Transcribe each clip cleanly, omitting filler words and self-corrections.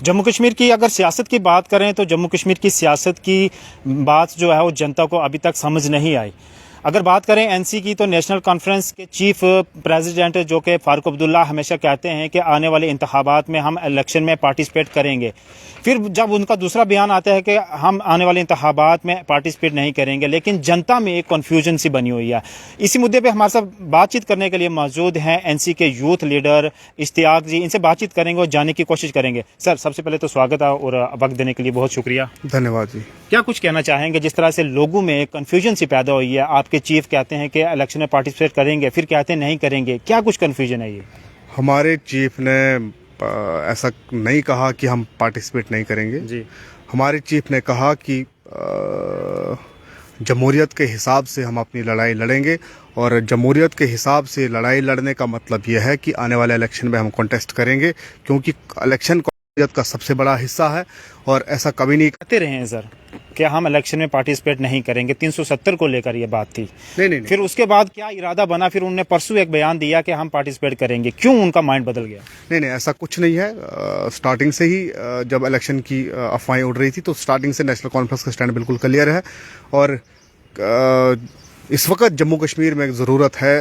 जम्मू कश्मीर की अगर सियासत की बात करें तो जम्मू कश्मीर की सियासत की बात जो है वो जनता को अभी तक समझ नहीं आई। अगर बात करें एनसी की तो नेशनल कॉन्फ्रेंस के चीफ प्रेसिडेंट जो कि फारूक अब्दुल्ला हमेशा कहते हैं कि आने वाले इंतखाबात में हम इलेक्शन में पार्टिसिपेट करेंगे। फिर जब उनका दूसरा बयान आता है कि हम आने वाले इंतखाबात में पार्टिसिपेट नहीं करेंगे, लेकिन जनता में एक कन्फ्यूजन सी बनी हुई है। इसी मुद्दे पे हमारे साथ बातचीत करने के लिए मौजूद हैं एनसी के यूथ लीडर इश्तियाक जी। इनसे बातचीत करेंगे और जानने की कोशिश करेंगे। सर, सबसे पहले तो स्वागत है और वक्त देने के लिए बहुत शुक्रिया। धन्यवाद जी। क्या कुछ कहना चाहेंगे जिस तरह से लोगों में कन्फ्यूजन सी पैदा हुई है? आपके चीफ कहते हैं कि इलेक्शन में पार्टिसिपेट करेंगे, फिर कहते हैं नहीं करेंगे। क्या कुछ कन्फ्यूजन है ये? हमारे चीफ ने ऐसा नहीं कहा कि हम पार्टिसिपेट नहीं करेंगे जी। हमारे चीफ ने कहा कि जमहूरियत के हिसाब से हम अपनी लड़ाई लड़ेंगे, और जमहूरियत के हिसाब से लड़ाई लड़ने का मतलब यह है कि आने वाले इलेक्शन में हम कॉन्टेस्ट करेंगे, क्योंकि इलेक्शन जमहूरियत का सबसे बड़ा हिस्सा है। और ऐसा कभी नहीं कहते रहे हैं सर कि हम इलेक्शन में पार्टिसिपेट नहीं करेंगे। 370 को लेकर ये बात थी। नहीं। फिर उसके बाद क्या इरादा बना? फिर उन्होंने परसों एक बयान दिया कि हम पार्टिसिपेट करेंगे। क्यों उनका माइंड बदल गया? नहीं, ऐसा कुछ नहीं है। स्टार्टिंग से ही जब इलेक्शन की अफवाहें उड़ रही थी तो स्टार्टिंग से नेशनल कॉन्फ्रेंस का स्टैंड बिल्कुल क्लियर है। और इस वक्त जम्मू कश्मीर में ज़रूरत है,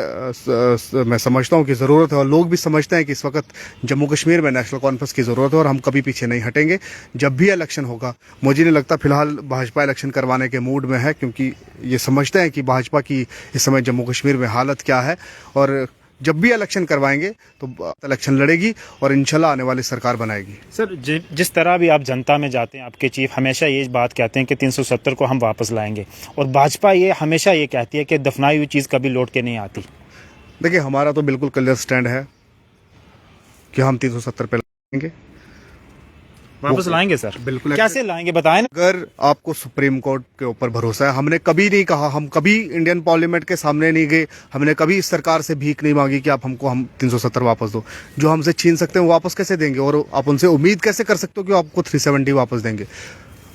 मैं समझता हूँ कि ज़रूरत है, और लोग भी समझते हैं कि इस वक्त जम्मू कश्मीर में नेशनल कॉन्फ्रेंस की ज़रूरत है, और हम कभी पीछे नहीं हटेंगे। जब भी इलेक्शन होगा, मुझे नहीं लगता फिलहाल भाजपा इलेक्शन करवाने के मूड में है, क्योंकि ये समझते हैं कि भाजपा की इस समय जम्मू कश्मीर में हालत क्या है। और जब भी इलेक्शन करवाएंगे तो इलेक्शन लड़ेगी और इंशाल्लाह आने वाली सरकार बनाएगी। सर, जिस तरह भी आप जनता में जाते हैं, आपके चीफ हमेशा ये बात कहते हैं कि 370 को हम वापस लाएंगे, और भाजपा ये हमेशा ये कहती है कि दफनाई हुई चीज़ कभी लौट के नहीं आती। देखिए, हमारा तो बिल्कुल क्लियर स्टैंड है कि हम 370 पे लाएंगे। वापस लाएंगे सर? बिल्कुल। कैसे लाएंगे बताएं ना। अगर आपको सुप्रीम कोर्ट के ऊपर भरोसा है, हमने कभी नहीं कहा, हम कभी इंडियन पार्लियामेंट के सामने नहीं गए, हमने कभी इस सरकार से भीख नहीं मांगी कि आप हमको 370 वापस दो। जो हमसे छीन सकते हैं वो वापस कैसे देंगे, और आप उनसे उम्मीद कैसे कर सकते हो कि आपको 370 वापस देंगे?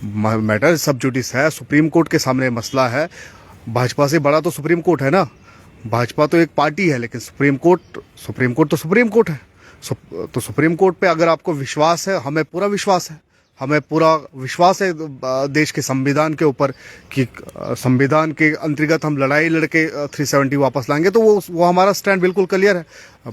मैटर सब जुडिस है, सुप्रीम कोर्ट के सामने मसला है। भाजपा से बड़ा तो सुप्रीम कोर्ट है ना। भाजपा तो एक पार्टी है, लेकिन सुप्रीम कोर्ट तो सुप्रीम कोर्ट है। तो सुप्रीम कोर्ट पे अगर आपको विश्वास है, हमें पूरा विश्वास है, देश के संविधान के ऊपर कि संविधान के अंतर्गत हम लड़ाई लड़के 370 वापस लाएंगे, तो वो हमारा स्टैंड बिल्कुल क्लियर है।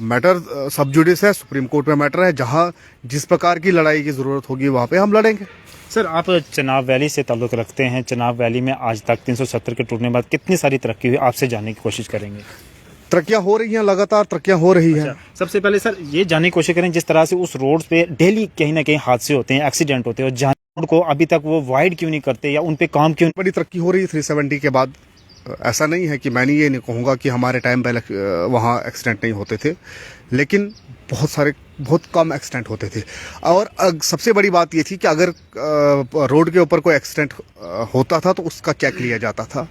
मैटर सब जुडिस है, सुप्रीम कोर्ट में मैटर है। जहां जिस प्रकार की लड़ाई की जरूरत होगी वहां पे हम लड़ेंगे। सर, आप चनाब वैली से ताल्लुक़ रखते हैं। चनाब वैली में आज तक 370 के टूटने के बाद कितनी सारी तरक्की हुई, आपसे जानने की कोशिश करेंगे। तरक्कियां हो रही हैं, लगातार तरक्कियां हो रही हैं। सबसे पहले सर ये जानने की कोशिश करें, जिस तरह से उस रोड पे डेली कहीं ना कहीं हादसे होते हैं, एक्सीडेंट होते हैं, और रोड को अभी तक वो वाइड क्यों नहीं करते या उन पे काम क्यों? बड़ी तरक्की हो रही है 370 के बाद। ऐसा नहीं है कि मैं ये नहीं कहूँगा कि हमारे टाइम पे वहाँ एक्सीडेंट नहीं होते थे, लेकिन बहुत कम एक्सीडेंट होते थे। और सबसे बड़ी बात ये थी कि अगर रोड के ऊपर कोई एक्सीडेंट होता था तो उसका चेक लिया जाता था,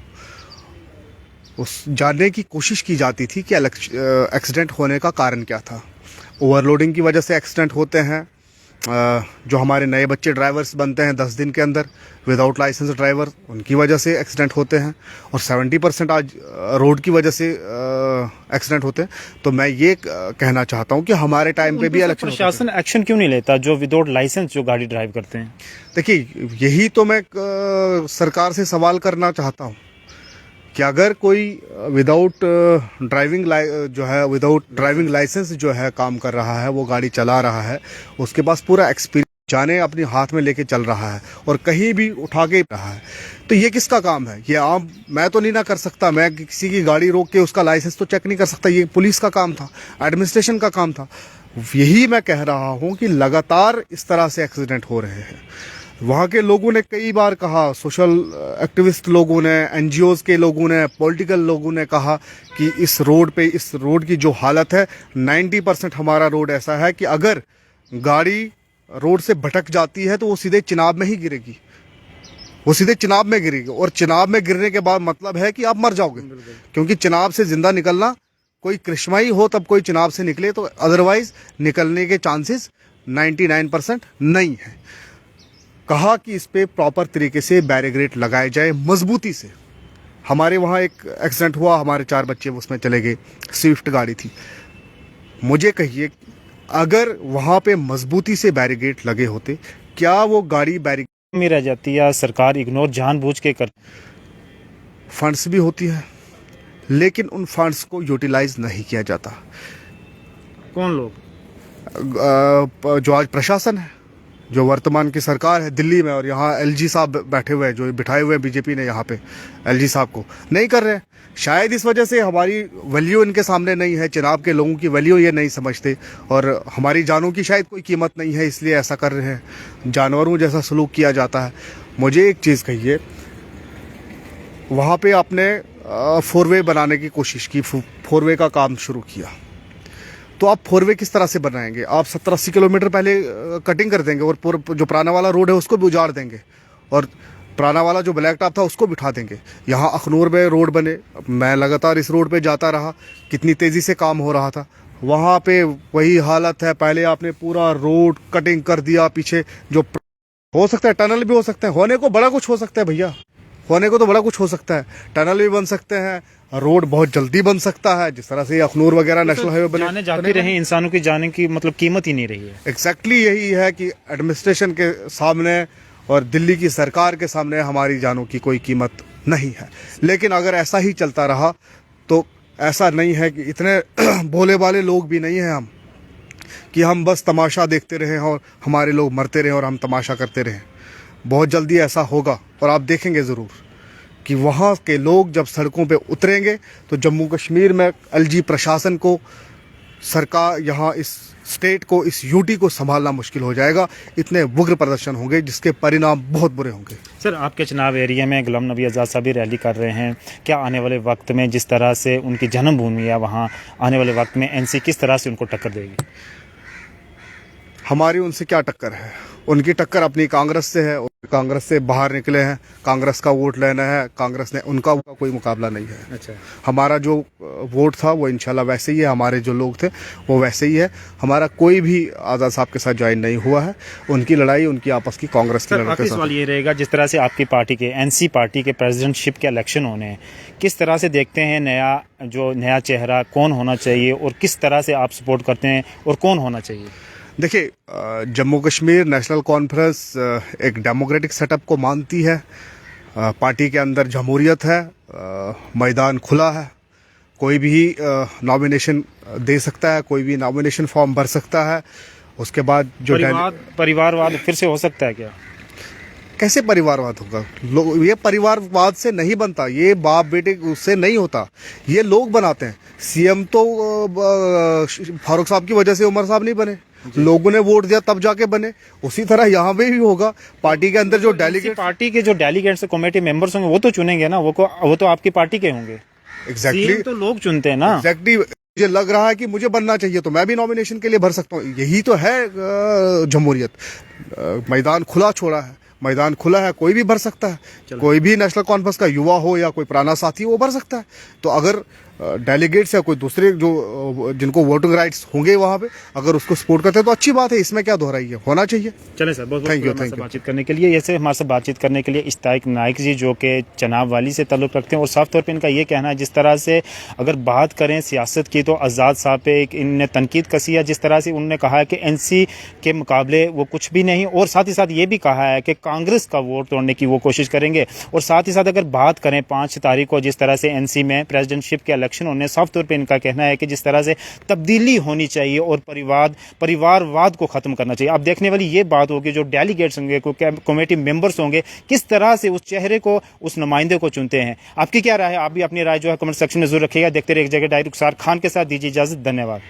उस जानने की कोशिश की जाती थी कि एक्सीडेंट होने का कारण क्या था। ओवरलोडिंग की वजह से एक्सीडेंट होते हैं। जो हमारे नए बच्चे ड्राइवर्स बनते हैं 10 दिन के अंदर, विदाउट लाइसेंस ड्राइवर, उनकी वजह से एक्सीडेंट होते हैं, और 70% आज रोड की वजह से एक्सीडेंट होते हैं। तो मैं ये कहना चाहता हूँ कि हमारे टाइम पे भी इलेक्शन प्रशासन एक्शन क्यों नहीं लेता जो विदाउट लाइसेंस जो गाड़ी ड्राइव करते हैं? देखिए, यही तो मैं सरकार से सवाल करना चाहता हूँ कि अगर कोई विदाउट ड्राइविंग लाइसेंस जो है काम कर रहा है, वो गाड़ी चला रहा है, उसके पास पूरा एक्सपीरियंस जाने अपने हाथ में लेके चल रहा है और कहीं भी उठा के रहा है, तो ये किसका काम है? ये मैं तो नहीं ना कर सकता। मैं किसी की गाड़ी रोक के उसका लाइसेंस तो चेक नहीं कर सकता। ये पुलिस का काम था, एडमिनिस्ट्रेशन का काम था। यही मैं कह रहा हूँ कि लगातार इस तरह से एक्सीडेंट हो रहे हैं। वहाँ के लोगों ने कई बार कहा, सोशल एक्टिविस्ट लोगों ने, एनजीओज के लोगों ने, पॉलिटिकल लोगों ने कहा कि इस रोड की जो हालत है, 90% हमारा रोड ऐसा है कि अगर गाड़ी रोड से भटक जाती है तो वो सीधे चिनाब में ही गिरेगी। और चिनाब में गिरने के बाद मतलब है कि आप मर जाओगे, क्योंकि चिनाब से जिंदा निकलना कोई करिश्मा ही हो तब कोई चिनाब से निकले, तो अदरवाइज निकलने के चांसेस 99% नहीं है। कहा कि इस पे प्रॉपर तरीके से बैरिकेड लगाए जाए, मजबूती से। हमारे वहाँ एक एक्सीडेंट हुआ, हमारे 4 बच्चे उसमें चले गए, स्विफ्ट गाड़ी थी। मुझे कहिए अगर वहाँ पे मजबूती से बैरिकेड लगे होते, क्या वो गाड़ी बैरिकेड में रह जाती है या सरकार इग्नोर जानबूझ के कर। फंड्स भी होती है, लेकिन उन फंड्स को यूटिलाइज नहीं किया जाता। कौन लोग? जो आज प्रशासन है, जो वर्तमान की सरकार है दिल्ली में, और यहाँ एलजी साहब बैठे हुए हैं, जो बिठाए हुए हैं बीजेपी ने यहाँ पे एलजी साहब को, नहीं कर रहे हैं। शायद इस वजह से हमारी वैल्यू इनके सामने नहीं है, चुनाव के लोगों की वैल्यू ये नहीं समझते, और हमारी जानों की शायद कोई कीमत नहीं है, इसलिए ऐसा कर रहे हैं। जानवरों जैसा सलूक किया जाता है। मुझे एक चीज़ कहिए, वहाँ पे आपने 4 वे बनाने की कोशिश की, 4 वे का काम शुरू किया, तो आप 4 वे किस तरह से बनाएंगे? आप 70-80 किलोमीटर पहले कटिंग कर देंगे और जो पुराना वाला रोड है उसको भी उजाड़ देंगे, और पुराना वाला जो ब्लैक टॉप था उसको बिठा देंगे। यहाँ अखनूर में रोड बने, मैं लगातार इस रोड पे जाता रहा, कितनी तेज़ी से काम हो रहा था। वहाँ पे वही हालत है। पहले आपने पूरा रोड कटिंग कर दिया, पीछे जो हो सकता है टनल भी हो सकता है, होने को बड़ा कुछ हो सकता है भैया, होने को तो बड़ा कुछ हो सकता है। टनल भी बन सकते हैं, रोड बहुत जल्दी बन सकता है, जिस तरह से अखनूर वगैरह नेशनल हाईवे बने। जाने जाते रहे, इंसानों की जाने की मतलब कीमत ही नहीं रही है। एग्जैक्टली यही है कि एडमिनिस्ट्रेशन के सामने और दिल्ली की सरकार के सामने हमारी जानों की कोई कीमत नहीं है। लेकिन अगर ऐसा ही चलता रहा तो ऐसा नहीं है कि इतने भोले भाले लोग भी नहीं हैं हम कि हम बस तमाशा देखते रहें और हमारे लोग मरते रहें और हम तमाशा करते रहें। बहुत जल्दी ऐसा होगा और आप देखेंगे ज़रूर कि वहाँ के लोग जब सड़कों पे उतरेंगे तो जम्मू कश्मीर में एलजी प्रशासन को, सरकार, यहाँ इस स्टेट को, इस यूटी को संभालना मुश्किल हो जाएगा। इतने उग्र प्रदर्शन होंगे जिसके परिणाम बहुत बुरे होंगे। सर, आपके चुनाव एरिया में गुलाम नबी आज़ाद साहब भी रैली कर रहे हैं, क्या आने वाले वक्त में जिस तरह से उनकी जन्मभूमि है वहाँ आने वाले वक्त में एनसी किस तरह से उनको टक्कर देगी? हमारी उनसे क्या टक्कर है? उनकी टक्कर अपनी कांग्रेस से है, कांग्रेस से बाहर निकले हैं, कांग्रेस का वोट लेना है, कांग्रेस ने, उनका कोई मुकाबला नहीं है। अच्छा, हमारा जो वोट था वो इंशाल्लाह वैसे ही है, हमारे जो लोग थे वो वैसे ही है। हमारा कोई भी आज़ाद साहब के साथ ज्वाइन नहीं हुआ है। उनकी लड़ाई उनकी आपस की कांग्रेस की लड़ाई के साथ। सवाल ये रहेगा, जिस तरह से आपकी पार्टी के एनसी पार्टी के प्रेसिडेंटशिप के इलेक्शन होने हैं, किस तरह से देखते हैं नया चेहरा कौन होना चाहिए और किस तरह से आप सपोर्ट करते हैं और कौन होना चाहिए? देखिए, जम्मू कश्मीर नेशनल कॉन्फ्रेंस एक डेमोक्रेटिक सेटअप को मानती है। पार्टी के अंदर जमहूरियत है, मैदान खुला है, कोई भी नॉमिनेशन दे सकता है, कोई भी नॉमिनेशन फॉर्म भर सकता है। उसके बाद जो परिवारवाद फिर से हो सकता है क्या? कैसे परिवारवाद होगा? ये परिवारवाद से नहीं बनता, ये बाप बेटे उससे नहीं होता, ये लोग बनाते हैं। सीएम तो फारूक साहब की वजह से उमर साहब नहीं बने, लोगों ने वोट दिया तब जाके बने। उसी तरह यहाँ पे भी होगा। पार्टी के अंदर जो डेलीगेट, पार्टी के जो डेलीगेट्स कमेटी मेंबर्स होंगे वो तो चुनेंगे ना, वो तो आपकी पार्टी के होंगे। एग्जैक्टली, तो लोग चुनते हैं ना। एग्जैक्टली, मुझे लग रहा है कि मुझे बनना चाहिए तो मैं भी नॉमिनेशन के लिए भर सकता हूँ। यही तो है जमहूरियत। मैदान खुला छोड़ा है, मैदान खुला है, कोई भी भर सकता है। कोई भी नेशनल कॉन्फ्रेंस का युवा हो या कोई पुराना साथी वो भर सकता है। तो अगर डेलीगेट्स या कोई दूसरे जो जिनको वोटिंग राइट्स होंगे वहाँ पे, अगर उसको सपोर्ट करते हैं तो अच्छी बात है, इसमें क्या दोहराई है, होना चाहिए। चले सर, बहुत थैंक यू बातचीत करने के लिए। ऐसे हमारे साथ बातचीत करने के लिए इश्ताक नाइक जी, जो कि चनाब वाली से ताल्लुक़ रखते हैं, और साफ तौर पे इनका ये कहना है, जिस तरह से अगर बात करें सियासत की तो आज़ाद साहब पे एक इनने तनकीद कसी है। जिस तरह से उन्होंने कहा है कि एनसी के मुकाबले वो कुछ भी नहीं, और साथ ही साथ ये भी कहा है कि कांग्रेस का वोट तोड़ने की वो कोशिश करेंगे। और साथ ही साथ अगर बात करें 5 तारीख को जिस तरह से एनसी में प्रेसिडेंटशिप के इलेक्शन होने, साफ तौर पे इनका कहना है कि जिस तरह से तब्दीली होनी चाहिए और परिवारवाद को खत्म करना चाहिए। अब देखने वाली ये बात होगी, जो डेलीगेट्स होंगे, कमेटी मेंबर्स होंगे, किस तरह से उस चेहरे को, उस नुमाइंदे को चुनते हैं। आपकी क्या राय है? आप भी अपनी राय जो है कमेंट सेक्शन में जरूर रखिएगा। देखते रहिए एक जगह डायरेक्ट रुखसार खान के साथ। दीजिए इजाजत, धन्यवाद।